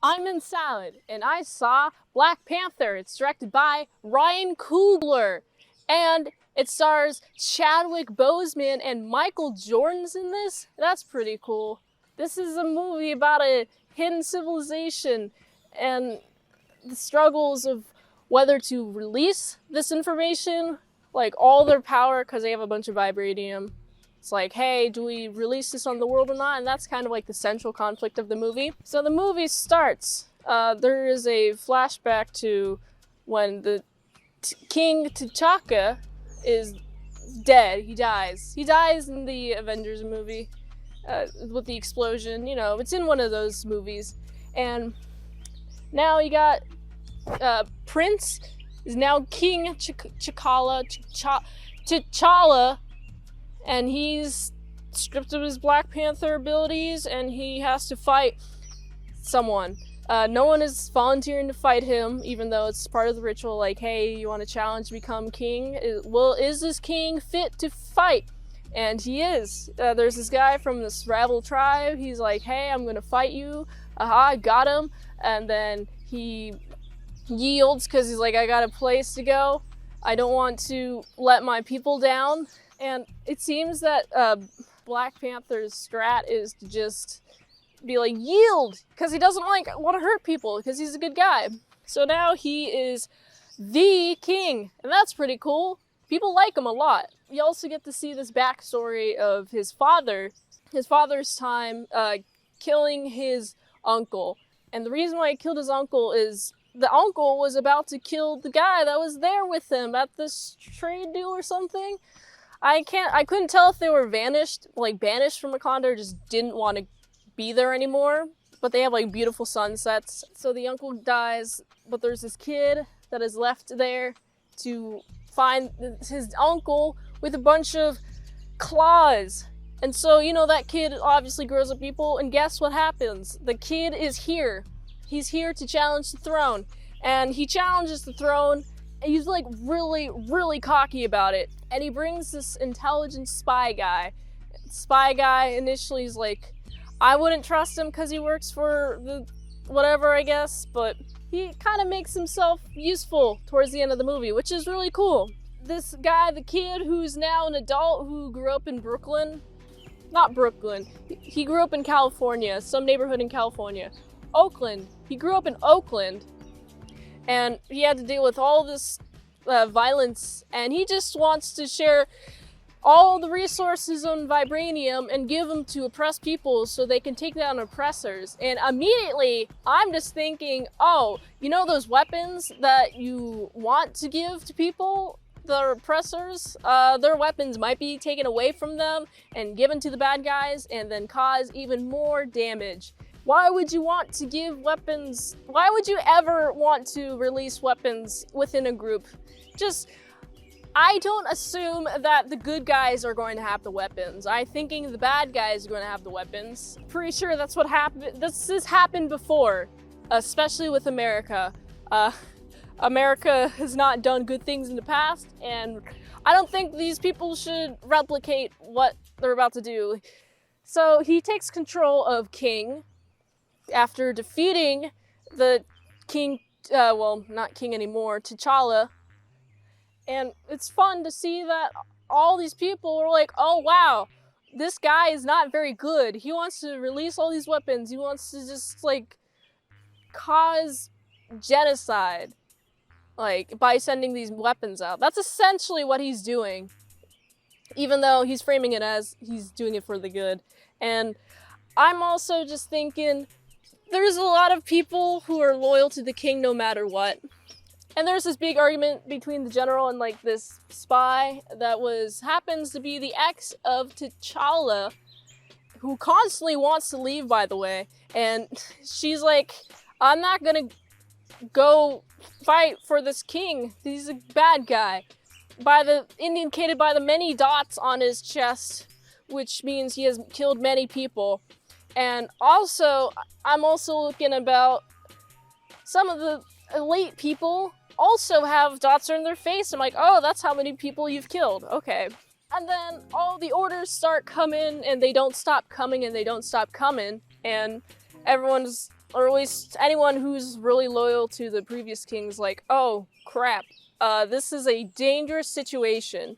I'm in salad, and I saw Black Panther. It's directed by Ryan Coogler, and it stars Chadwick Boseman and Michael Jordan's in this. That's pretty cool. This is a movie about a hidden civilization and the struggles of whether to release this information, like all their power, because they have a bunch of vibranium. It's like, hey, do we release this on the world or not? And that's kind of like the central conflict of the movie. So the movie starts. There is a flashback to when the King T'Chaka is dead. He dies. He dies in the Avengers movie with the explosion. You know, it's in one of those movies. And now you got Prince is now King T'Challa, and he's stripped of his Black Panther abilities, and he has to fight someone. No one is volunteering to fight him, even though it's part of the ritual, like, hey, you want to challenge to become king? Is this king fit to fight? And he is. There's this guy from this rebel tribe. He's like, hey, I'm going to fight you. Aha, I got him. And then he yields because he's like, I got a place to go. I don't want to let my people down. And it seems that Black Panther's strat is to just be like, yield, because he doesn't want to hurt people, because he's a good guy. So now he is the king, and that's pretty cool. People like him a lot. You also get to see this backstory of his father's time killing his uncle. And the reason why he killed his uncle is the uncle was about to kill the guy that was there with him at this trade deal or something. I couldn't tell if they were banished from Wakanda, or just didn't want to be there anymore. But they have like beautiful sunsets. So the uncle dies, but there's this kid that is left there to find his uncle with a bunch of claws. And so, you know, that kid obviously grows up people, and guess what happens? The kid is here. He's here to challenge the throne. And he challenges the throne. He's like really, really cocky about it. And he brings this intelligent spy guy. Spy guy initially is like, I wouldn't trust him because he works for the whatever, I guess. But he kind of makes himself useful towards the end of the movie, which is really cool. This guy, the kid who's now an adult who grew up in Brooklyn. Not Brooklyn. He grew up in California, some neighborhood in California. Oakland. He grew up in Oakland. And he had to deal with all this violence, and he just wants to share all the resources on vibranium and give them to oppressed people so they can take down oppressors. And immediately, I'm just thinking, oh, you know those weapons that you want to give to people, the oppressors? Their weapons might be taken away from them and given to the bad guys and then cause even more damage. Why would you want to give weapons? Why would you ever want to release weapons within a group? I don't assume that the good guys are going to have the weapons. I'm thinking the bad guys are going to have the weapons. Pretty sure that's what happened. This has happened before, especially with America. America has not done good things in the past, and I don't think these people should replicate what they're about to do. So he takes control of King after defeating the king, not king anymore, T'Challa. And it's fun to see that all these people are like, oh wow, this guy is not very good. He wants to release all these weapons. He wants to just like cause genocide, like by sending these weapons out. That's essentially what he's doing, even though he's framing it as he's doing it for the good. And I'm also just thinking, there's a lot of people who are loyal to the king no matter what. And there's this big argument between the general and like this spy that happens to be the ex of T'Challa, who constantly wants to leave, by the way. And she's like, I'm not gonna go fight for this king. He's a bad guy. Indicated by the many dots on his chest, which means he has killed many people. And also, I'm also looking about some of the elite people also have dots on their face. I'm like, oh, that's how many people you've killed. Okay. And then all the orders start coming, and they don't stop coming, and they don't stop coming. And everyone's or at least anyone who's really loyal to the previous king's like, oh crap, this is a dangerous situation.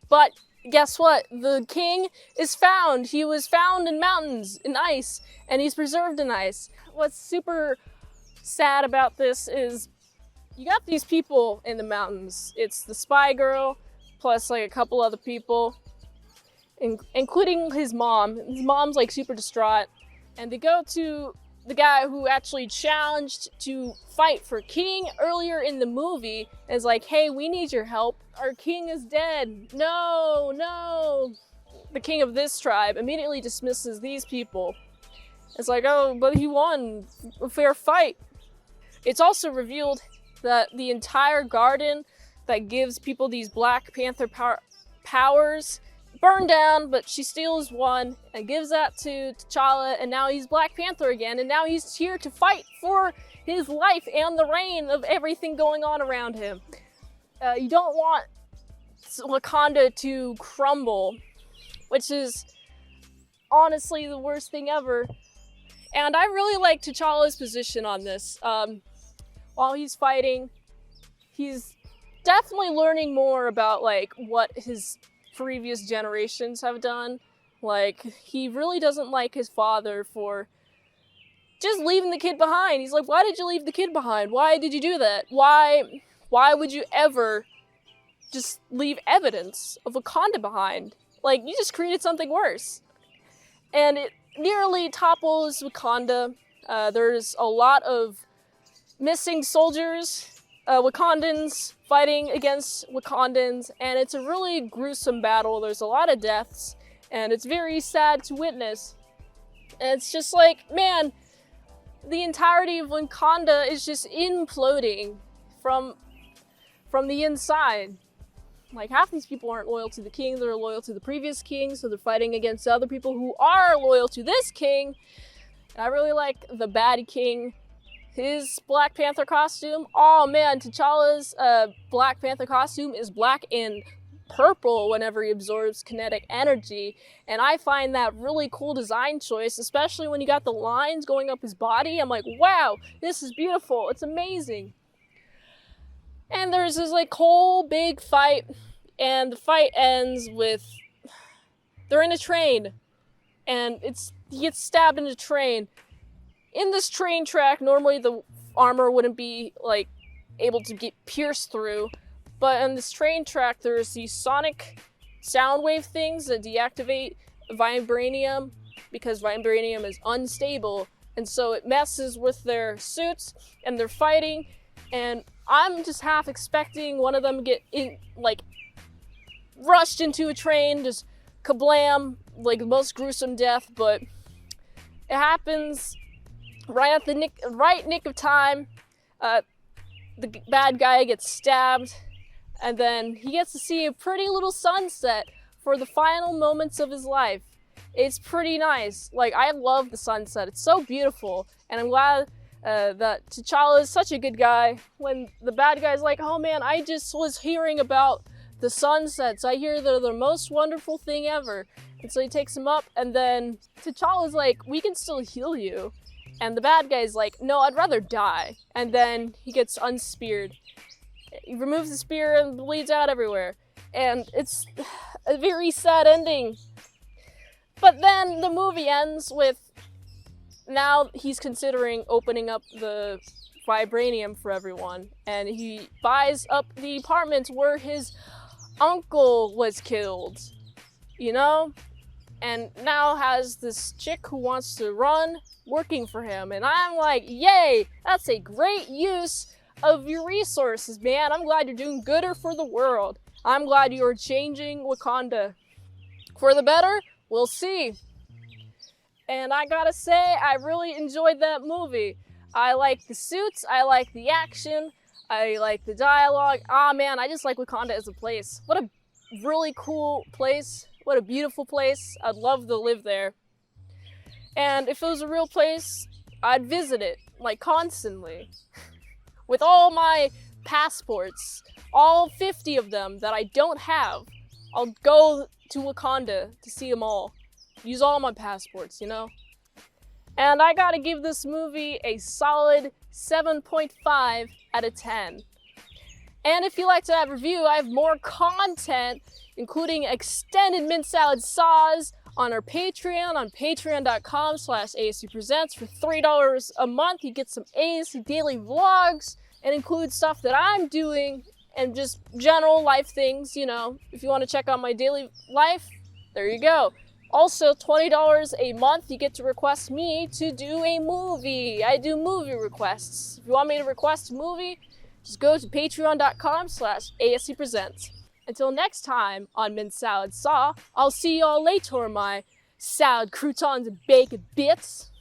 But guess what? The king is found. He was found in mountains, in ice, and he's preserved in ice. What's super sad about this is you got these people in the mountains. It's the spy girl, plus like a couple other people, including his mom. His mom's like super distraught, and they go to the guy who actually challenged to fight for king earlier in the movie, and is like, hey, we need your help. Our king is dead. No, no. The king of this tribe immediately dismisses these people. It's like, oh, but he won a fair fight. It's also revealed that the entire garden that gives people these Black Panther powers burned down, but she steals one and gives that to T'Challa, and now he's Black Panther again, and now he's here to fight for his life and the reign of everything going on around him. You don't want Wakanda to crumble, which is honestly the worst thing ever. And I really like T'Challa's position on this. While he's fighting, he's definitely learning more about like what his previous generations have done. Like, he really doesn't like his father for just leaving the kid behind. He's like, why did you leave the kid behind? Why did you do that? Why would you ever just leave evidence of Wakanda behind? Like, you just created something worse. And it nearly topples Wakanda. There's a lot of missing soldiers, Wakandans fighting against Wakandans, and it's a really gruesome battle. There's a lot of deaths, and it's very sad to witness. And it's just like, man, the entirety of Wakanda is just imploding from the inside. Like, half these people aren't loyal to the king, they're loyal to the previous king, so they're fighting against other people who are loyal to this king. And I really like the bad king. His Black Panther costume, oh man, T'Challa's Black Panther costume is black and purple whenever he absorbs kinetic energy, and I find that really cool design choice, especially when you got the lines going up his body. I'm like, wow, this is beautiful, it's amazing. And there's this like whole big fight, and the fight ends with, they're in a train, and he gets stabbed in a train. In this train track, normally the armor wouldn't be like able to get pierced through, but on this train track there's these sonic sound wave things that deactivate vibranium, because vibranium is unstable, and so it messes with their suits, and they're fighting, and I'm just half expecting one of them to get in, like, rushed into a train, just kablam, like the most gruesome death, but it happens right at the nick of time. The bad guy gets stabbed, and then he gets to see a pretty little sunset for the final moments of his life. It's pretty nice. Like, I love the sunset. It's so beautiful, and I'm glad that T'Challa is such a good guy. When the bad guy's like, oh man, I just was hearing about the sunsets. I hear they're the most wonderful thing ever. And so he takes him up, and then T'Challa's like, we can still heal you. And the bad guy's like, no, I'd rather die. And then he gets unspeared. He removes the spear and bleeds out everywhere. And it's a very sad ending. But then the movie ends with, now he's considering opening up the vibranium for everyone. And he buys up the apartment where his uncle was killed. You know? And now has this chick who wants to run working for him, and I'm like, yay, that's a great use of your resources, man. I'm glad you're doing gooder for the world. I'm glad you're changing Wakanda for the better. We'll see. And I gotta say, I really enjoyed that movie. I like the suits, I like the action, I like the dialogue. Ah man, I just like Wakanda as a place. What a really cool place. What a beautiful place. I'd love to live there. And if it was a real place, I'd visit it, like, constantly. With all my passports, all 50 of them that I don't have, I'll go to Wakanda to see them all. Use all my passports, you know? And I gotta give this movie a solid 7.5 out of 10. And if you like to have a review, I have more content, including extended mint salad saws on our Patreon, on patreon.com/ASEpresents. For $3 a month, you get some ASE daily vlogs and include stuff that I'm doing and just general life things, you know. If you want to check out my daily life, there you go. Also, $20 a month, you get to request me to do a movie. I do movie requests. If you want me to request a movie, just go to patreon.com/ASEpresents. Until next time on Mint Salad Saw, I'll see y'all later, my salad croutons and bacon bits.